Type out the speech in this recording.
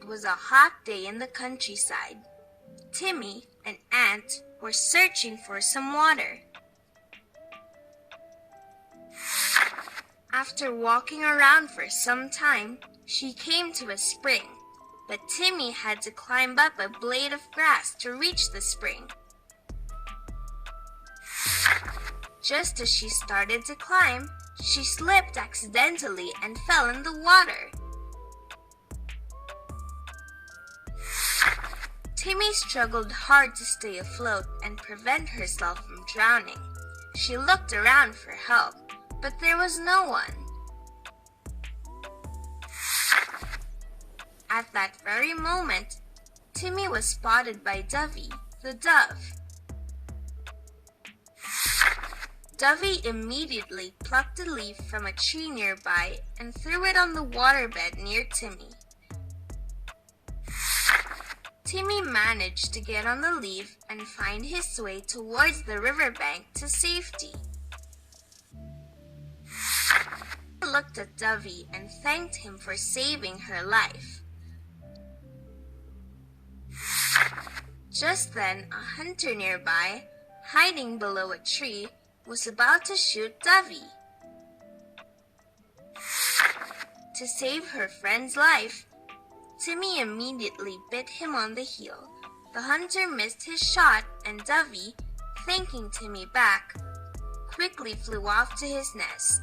was a hot day in the countryside. Timmy and Ant were searching for some water. After walking around for some time, she came to a spring, but Timmy had to climb up a blade of grass to reach the spring. Just as she started to climb, she slipped accidentally and fell in the water. Timmy struggled hard to stay afloat and prevent herself from drowning. She looked around for help, but there was no one. At that very moment, Timmy was spotted by Dovey, the dove. Dovey immediately plucked a leaf from a tree nearby and threw it on the waterbed near Timmy. Timmy managed to get on the leaf and find his way towards the riverbank to safety. She looked at Dovey and thanked him for saving her life. Just then, a hunter nearby, hiding below a tree, was about to shoot Dovey. To save her friend's life, Timmy immediately bit him on the heel. The hunter missed his shot, and Dovey, thanking Timmy back, quickly flew off to his nest.